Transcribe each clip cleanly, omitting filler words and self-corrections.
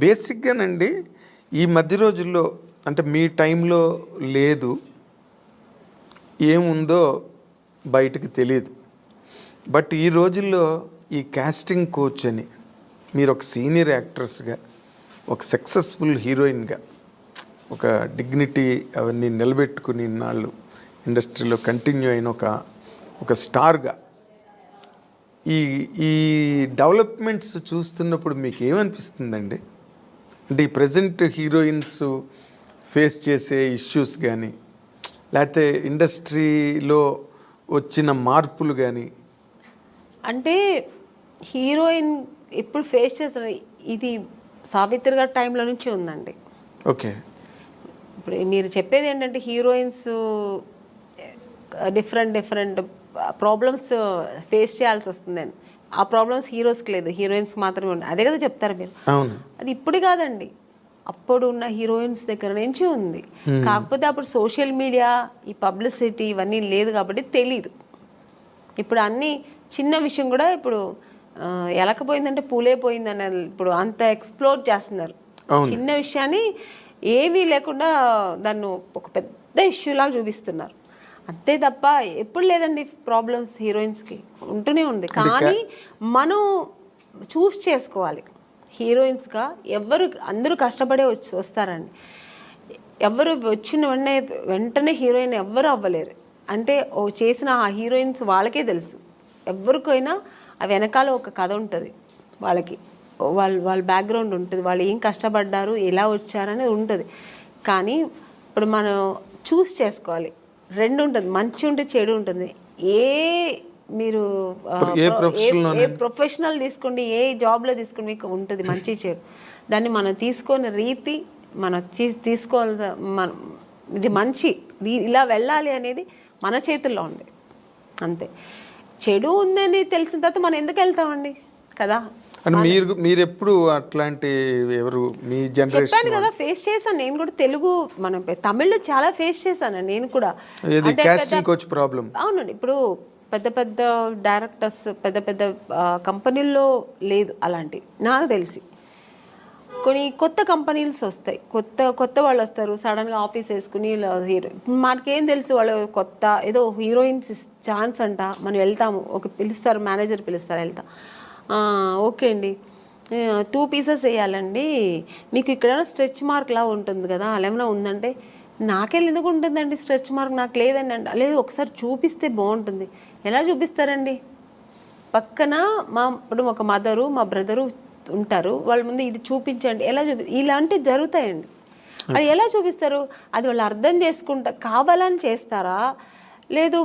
బేసిక్గానండి ఈ మధ్య రోజుల్లో అంటే మీ టైంలో లేదు, ఏముందో బయటకు తెలియదు. బట్ ఈ రోజుల్లో ఈ కాస్టింగ్ కోచ్ అని మీరు ఒక సీనియర్ యాక్ట్రెస్గా, ఒక సక్సెస్ఫుల్ హీరోయిన్గా, ఒక డిగ్నిటీ అవన్నీ నిలబెట్టుకుని ఇన్నాళ్ళు ఇండస్ట్రీలో కంటిన్యూ అయిన ఒక స్టార్గా ఈ ఈ డెవలప్మెంట్స్ చూస్తున్నప్పుడు మీకు ఏమనిపిస్తుందండి? అంటే ఈ ప్రజెంట్ హీరోయిన్స్ ఫేస్ చేసే ఇష్యూస్ కానీ, లేకపోతే ఇండస్ట్రీలో వచ్చిన మార్పులు కానీ. అంటే హీరోయిన్ ఇప్పుడు ఫేస్ చేసిన ఇది సావిత్రి గారి టైంలో నుంచి ఉందండి. ఓకే, ఇప్పుడు మీరు చెప్పేది ఏంటంటే హీరోయిన్స్ డిఫరెంట్ ప్రాబ్లమ్స్ ఫేస్ చేయాల్సి వస్తుందని. ఆ ప్రాబ్లమ్స్ హీరోస్కి లేదు, హీరోయిన్స్కి మాత్రమే ఉంది. అదే కదా చెప్తారు మీరు. అవును, అది ఇప్పుడు కాదండి, అప్పుడు ఉన్న హీరోయిన్స్ దగ్గర నుంచి ఉంది. కాకపోతే అప్పుడు సోషల్ మీడియా, ఈ పబ్లిసిటీ ఇవన్నీ లేదు కాబట్టి తెలీదు. ఇప్పుడు అన్ని చిన్న విషయం కూడా ఇప్పుడు ఎలకపోయిందంటే పూలే పోయిందని ఇప్పుడు అంత ఎక్స్ప్లోర్ చేస్తున్నారు. చిన్న విషయాన్ని ఏమీ లేకుండా దాన్ని ఒక పెద్ద ఇష్యూలాగా చూపిస్తున్నారు. అంతే తప్ప ఎప్పుడు లేదండి ప్రాబ్లమ్స్ హీరోయిన్స్కి, ఉంటూనే ఉంది. కానీ మనం చూస్ చేసుకోవాలి. హీరోయిన్స్గా అందరూ కష్టపడే వస్తారండి. ఎవరు వచ్చిన వెంటనే హీరోయిన్ ఎవ్వరు అవ్వలేరు. అంటే చేసిన ఆ హీరోయిన్స్ వాళ్ళకే తెలుసు. ఎవరికైనా ఆ వెనకాల ఒక కథ ఉంటుంది, వాళ్ళకి వాళ్ళ బ్యాక్గ్రౌండ్ ఉంటుంది, వాళ్ళు ఏం కష్టపడ్డారు, ఎలా వచ్చారనేది ఉంటుంది. కానీ ఇప్పుడు మనం చూస్ చేసుకోవాలి. రెండు ఉంటుంది, మంచి ఉంటుంది, చెడు ఉంటుంది. మీరు ఏ ప్రొఫెషనల్ తీసుకోండి, ఏ జాబ్లో తీసుకోండి, మీకు ఉంటుంది మంచి చెడు. దాన్ని మనం తీసుకునే రీతి, మనం తీసుకోవాల్సిన ఇది మంచి ఇలా వెళ్ళాలి అనేది మన చేతుల్లో ఉంది. అంతే. చెడు ఉందని తెలిసిన తర్వాత మనం ఎందుకు వెళ్తామండి కదా. మీరు ఎప్పుడు అట్లాంటి ఎవరు మీ జనరేషన్? చెప్పాను కదా, ఫేస్ చేశాను నేను కూడా. తెలుగు మనం తమిళ్లో చాలా ఫేస్ చేశాను నేను కూడా. అవునండి, ఇప్పుడు పెద్ద పెద్ద డైరెక్టర్స్, పెద్ద పెద్ద కంపెనీల్లో లేదు అలాంటి నాకు తెలిసి. కొన్ని కొత్త కంపెనీస్ వస్తాయి, కొత్త వాళ్ళు వస్తారు, సడన్గా ఆఫీస్ వేసుకుని హీరో. మనకేం తెలుసు వాళ్ళు కొత్త ఏదో హీరోయిన్స్ ఛాన్స్ అంట, మనం వెళ్తాము. ఒక పిలుస్తారు, మేనేజర్ పిలుస్తారు, వెళ్తాం. ఓకే అండి, 2 పీసెస్ వేయాలండి, మీకు ఇక్కడ స్ట్రెచ్ మార్క్ లా ఉంటుంది కదా, అలా ఏమైనా ఉందంటే, నాకెళ్ళి ఎందుకు ఉంటుందండి స్ట్రెచ్ మార్క్, నాకు లేదండి అంటే, లేదు ఒకసారి చూపిస్తే బాగుంటుంది. ఎలా చూపిస్తారండి? పక్కన ఇప్పుడు ఒక మదరు, మా బ్రదరు ఉంటారు, వాళ్ళ ముందు ఇది చూపించండి, ఎలా ఇలాంటివి జరుగుతాయండి. అది ఎలా చూపిస్తారు? అది వాళ్ళు అర్థం చేసుకుంటా కావాలని చేస్తారా, లేదు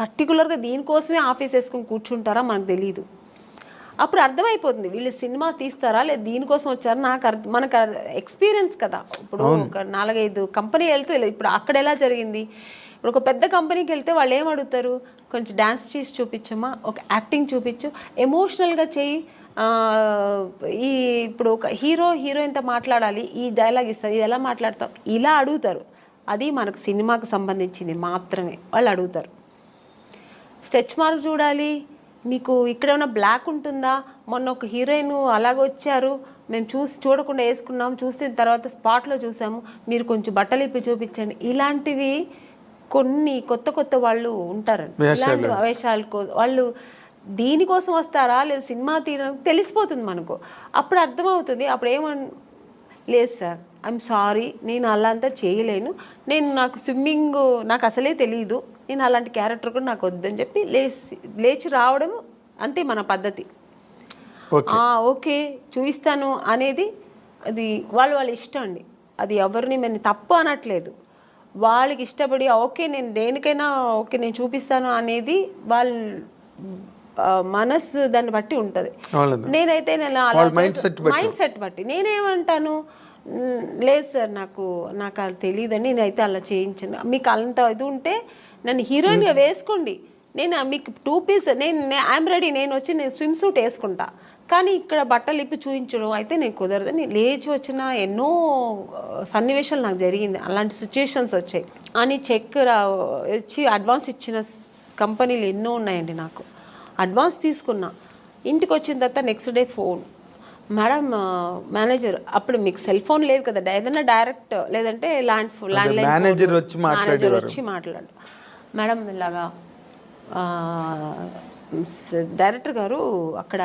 పర్టికులర్గా దీనికోసమే ఆఫీస్ వేసుకొని కూర్చుంటారా, మనకు తెలియదు. అప్పుడు అర్థమైపోతుంది వీళ్ళు సినిమా తీస్తారా లేదు దీనికోసం వచ్చారా. మనకు ఎక్స్పీరియన్స్ కదా. ఇప్పుడు ఒక 4-5 కంపెనీ వెళ్తే ఇప్పుడు అక్కడ ఎలా జరిగింది. ఇప్పుడు ఒక పెద్ద కంపెనీకి వెళ్తే వాళ్ళు ఏం అడుగుతారు, కొంచెం డ్యాన్స్ చేసి చూపించమ్మా, ఒక యాక్టింగ్ చూపించు, ఎమోషనల్గా చెయ్యి, ఇప్పుడు ఒక హీరోయిన్తో మాట్లాడాలి, ఈ డైలాగ్ ఇస్తారు, ఇది ఎలా మాట్లాడతాం, ఇలా అడుగుతారు. అది మనకు సినిమాకు సంబంధించింది మాత్రమే వాళ్ళు అడుగుతారు. స్ట్రెచ్ మార్క్ చూడాలి, మీకు ఇక్కడ ఏమైనా బ్లాక్ ఉంటుందా, మొన్న ఒక హీరోయిన్ అలాగొచ్చారు, మేము చూడకుండా వేసుకున్నాము, చూసిన తర్వాత స్పాట్లో చూసాము, మీరు కొంచెం బట్టలు ఇప్పి చూపించండి. ఇలాంటివి కొన్ని కొత్త వాళ్ళు ఉంటారండి. ఇలాంటి వేషాలకు వాళ్ళు దీనికోసం వస్తారా లేదు సినిమా తీయడానికి తెలిసిపోతుంది మనకు. అప్పుడు అర్థమవుతుంది. అప్పుడు లేదు సార్, ఐఎమ్ సారీ, నేను అలా అంతా చేయలేను, నాకు స్విమ్మింగ్ నాకు అసలే తెలియదు, నేను అలాంటి క్యారెక్టర్ కూడా నాకు వద్దని చెప్పి లేచి రావడం, అంతే మన పద్ధతి. ఓకే చూపిస్తాను అనేది అది వాళ్ళ ఇష్టం అండి. అది ఎవరిని మేము తప్పు అనట్లేదు, వాళ్ళకి ఇష్టపడి ఓకే నేను దేనికైనా ఓకే నేను చూపిస్తాను అనేది వాళ్ళ మనసు దాన్ని బట్టి ఉంటుంది. నేనైతే మైండ్ సెట్ బట్టి నేనేమంటాను, లేదు సార్ నాకు అది తెలియదని నేనైతే అలా చేయించాను, మీకు అంత ఇది ఉంటే నన్ను హీరోయిన్గా వేసుకోండి, నేను మీకు 2 పీస్ ఐఎమ్ రెడీ, నేను స్విమ్ సూట్ వేసుకుంటా, కానీ ఇక్కడ బట్టలు ఇప్పి చూపించడం అయితే నేను కుదరదని లేచి వచ్చిన ఎన్నో సన్నివేశాలు నాకు జరిగింది. అలాంటి సిచ్యుయేషన్స్ వచ్చాయి అని వచ్చి అడ్వాన్స్ ఇచ్చిన కంపెనీలు ఎన్నో ఉన్నాయండి. నాకు అడ్వాన్స్ తీసుకున్నా, ఇంటికి వచ్చిన తర్వాత next day phone, madam manager అప్పుడు మీకు సెల్ ఫోన్ లేదు కదా, ఏదైనా డైరెక్ట్ లేదంటే ల్యాండ్లైన్ మేనేజర్ వచ్చి మాట్లాడు మేడం ఇలాగా డైరెక్టర్ గారు అక్కడ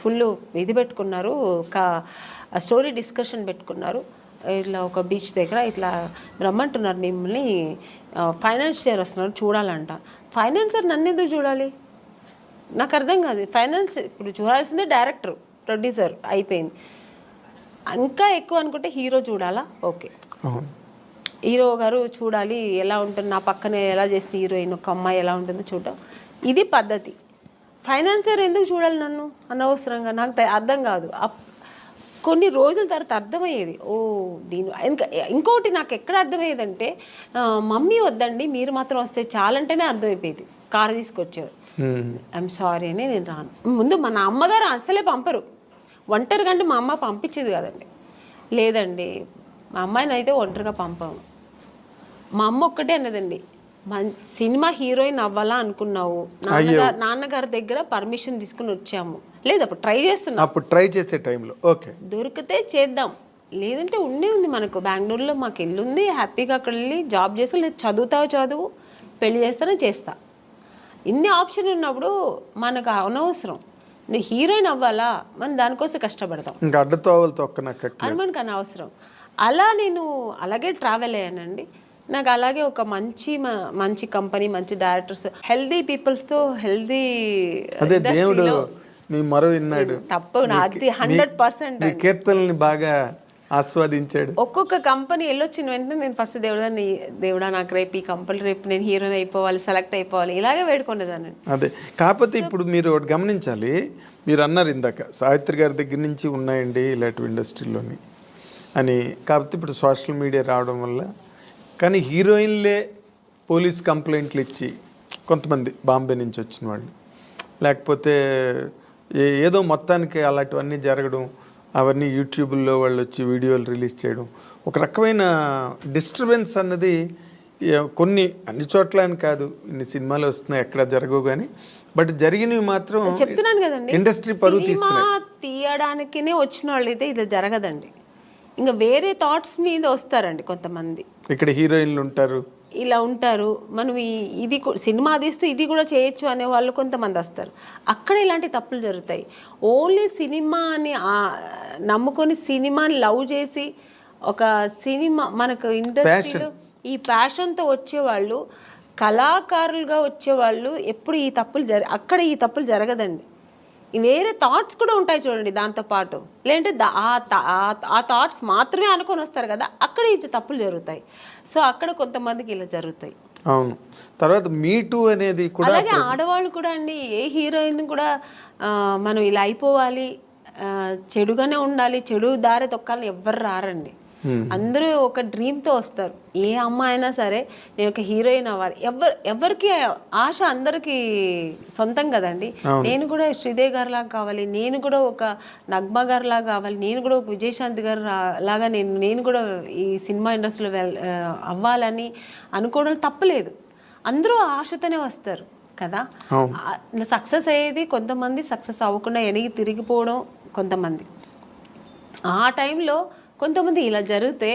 ఫుల్ ఇది పెట్టుకున్నారు, ఒక స్టోరీ డిస్కషన్ పెట్టుకున్నారు, ఇట్లా ఒక బీచ్ దగ్గర ఇట్లా రమ్మంటున్నారు మిమ్మల్ని, ఫైనాన్షియర్ వస్తున్నారు చూడాలంట. ఫైనాన్సర్ నన్ను ఎందుకు చూడాలి? నాకు అర్థం కాదు. ఫైనాన్స్ ఇప్పుడు చూడాల్సిందే డైరెక్టర్, ప్రొడ్యూసర్ అయిపోయింది. ఇంకా ఎక్కువ అనుకుంటే హీరో చూడాలా? ఓకే, హీరో గారు చూడాలి ఎలా ఉంటుంది, నా పక్కనే ఎలా చేస్తుంది హీరోయిన్, ఒక అమ్మాయి ఎలా ఉంటుందో చూడటం, ఇది పద్ధతి. ఫైనాన్సర్ ఎందుకు చూడాలి నన్ను అనవసరంగా? నాకు అర్థం కాదు. కొన్ని రోజుల తర్వాత అర్థమయ్యేది, ఓ దీని ఇంకోటి నాకు ఎక్కడ అర్థమయ్యేదంటే, మమ్మీ వద్దండి మీరు మాత్రం వస్తే చాలంటేనే అర్థమైపోయేది. కారు తీసుకొచ్చారు, ఐఎమ్ సారీ అని నేను రాను. ముందు మన అమ్మగారు అసలే పంపరు, ఒంటరిగా అంటే మా అమ్మ పంపించేది కదండి. లేదండి మా అమ్మాయిని అయితే ఒంటరిగా పంపాము. మా అమ్మ ఒక్కటే అన్నదండి, సినిమా హీరోయిన్ అవ్వాలా అనుకున్నావు, నాన్నగారి దగ్గర పర్మిషన్ తీసుకుని వచ్చాము. లేదు అప్పుడు ట్రై చేస్తున్నాం, అప్పుడు ట్రై చేసే టైంలో ఓకే దొరికితే చేద్దాం, లేదంటే ఉంది మనకు బెంగళూరులో మాకు ఇల్లు ఉంది, హ్యాపీగా అక్కడ వెళ్ళి జాబ్ చేస్తాం, లేదు చదువుతావు చదువు, పెళ్లి చేస్తానో చేస్తా. ఇన్ని ఆప్షన్ ఉన్నప్పుడు మనకు అనవసరం. నువ్వు హీరోయిన్ అవ్వాలా, మనం దానికోసం కష్టపడతాం, ఇంకా అడ్డతోవలు తొక్కనక్క అని మనకు అనవసరం. అలా నేను అలాగే ట్రావెల్ అయ్యానండి. నాకు అలాగే ఒక మంచి కంపెనీ, మంచి డైరెక్టర్స్, హెల్దీ పీపుల్స్తో హెల్దీ అదే దేవుడు మీ మరో విన్నాడు, తప్పు నాది 100%. కీర్తనల్ని బాగా ఆస్వాదించాడు. ఒక్కొక్క కంపెనీ వెళ్ళొచ్చిన వెంటనే నేను ఫస్ట్ దేవుడా నాకు రేపు ఈ కంపెనీ, రేపు నేను హీరోయిన్ అయిపోవాలి, సెలెక్ట్ అయిపోవాలి, ఇలాగే వేడుకునేదాన్ని. అదే కాకపోతే ఇప్పుడు మీరు ఒకటి గమనించాలి, మీరు అన్నారు ఇందాక సావిత్రి గారి దగ్గర నుంచి ఉన్నాయండి ఇలాంటి ఇండస్ట్రీలోని అని. కాకపోతే ఇప్పుడు సోషల్ మీడియా రావడం వల్ల, కానీ హీరోయిన్లే పోలీస్ కంప్లైంట్లు ఇచ్చి కొంతమంది బాంబే నుంచి వచ్చిన వాళ్ళు, లేకపోతే ఏదో మొత్తానికి అలాంటివన్నీ జరగడం, అవన్నీ యూట్యూబ్లో వాళ్ళు వచ్చి వీడియోలు రిలీజ్ చేయడం, ఒక రకమైన డిస్టర్బెన్స్ అన్నది కొన్ని అన్ని చోట్ల అని కాదు, ఇన్ని సినిమాలు వస్తున్నాయి ఎక్కడ జరగవు కానీ, బట్ జరిగినవి మాత్రం చెప్తున్నాను కదండి, ఇండస్ట్రీ పరువు తీయడానికినే వచ్చిన వాళ్ళు అయితే ఇది జరగదండి. ఇంకా వేరే థాట్స్ మీద వస్తారండి కొంతమంది. ఇక్కడ హీరోయిన్లు ఉంటారు, ఇలా ఉంటారు, మనం ఇది సినిమా తీస్తూ ఇది కూడా చేయొచ్చు అనే వాళ్ళు కొంతమంది వస్తారు. అక్కడ ఇలాంటి తప్పులు జరుగుతాయి. ఓన్లీ సినిమాని నమ్ముకొని సినిమాని లవ్ చేసి ఒక సినిమా మనకు ఇండస్ట్రీలో ఈ ప్యాషన్తో వచ్చేవాళ్ళు, కళాకారులుగా వచ్చేవాళ్ళు ఎప్పుడు ఈ తప్పులు అక్కడ ఈ తప్పులు జరగదండి. వేరే థాట్స్ కూడా ఉంటాయి చూడండి దాంతోపాటు, లేదంటే ఆ థాట్స్ మాత్రమే అనుకొని వస్తారు కదా, అక్కడ ఈ తప్పులు జరుగుతాయి. సో అక్కడ కొంతమందికి ఇలా జరుగుతాయి. అవును. తర్వాత మీ టూ అనేది కూడా అలాగే ఆడవాళ్ళు కూడా అండి, ఏ హీరోయిన్ కూడా మనం ఇలా అయిపోవాలి, చెడుగానే ఉండాలి, చెడు దారి తొక్కాలని ఎవ్వరు రారండి. అందరూ ఒక డ్రీమ్తో వస్తారు. ఏ అమ్మాయి అయినా సరే నేను ఒక హీరోయిన్ అవ్వాలి, ఎవరికి ఆశ అందరికి సొంతం కదండి. నేను కూడా శ్రీదేవి గారి లాగా కావాలి, నేను కూడా ఒక నగ్మ గారి లాగా కావాలి, నేను కూడా ఒక విజయశాంతి గారు లాగా నేను కూడా ఈ సినిమా ఇండస్ట్రీలో అవ్వాలని అనుకోవడం తప్పలేదు. అందరూ ఆశతోనే వస్తారు కదా. సక్సెస్ అయ్యేది కొంతమంది, సక్సెస్ అవ్వకుండా వెనక్కి తిరిగిపోవడం కొంతమంది. ఆ టైంలో కొంతమంది ఇలా జరిగితే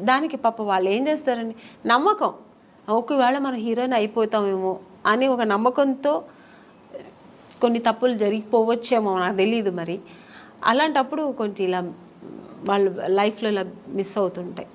దానికి పాప వాళ్ళు ఏం చేస్తారండి, నమ్మకం, ఒకవేళ మనం హీరోయిన్ అయిపోతామేమో అని ఒక నమ్మకంతో కొన్ని తప్పులు జరిగిపోవచ్చేమో, నాకు తెలీదు మరి. అలాంటప్పుడు కొంచెం ఇలా వాళ్ళు లైఫ్లో ఇలా మిస్ అవుతుంటాయి.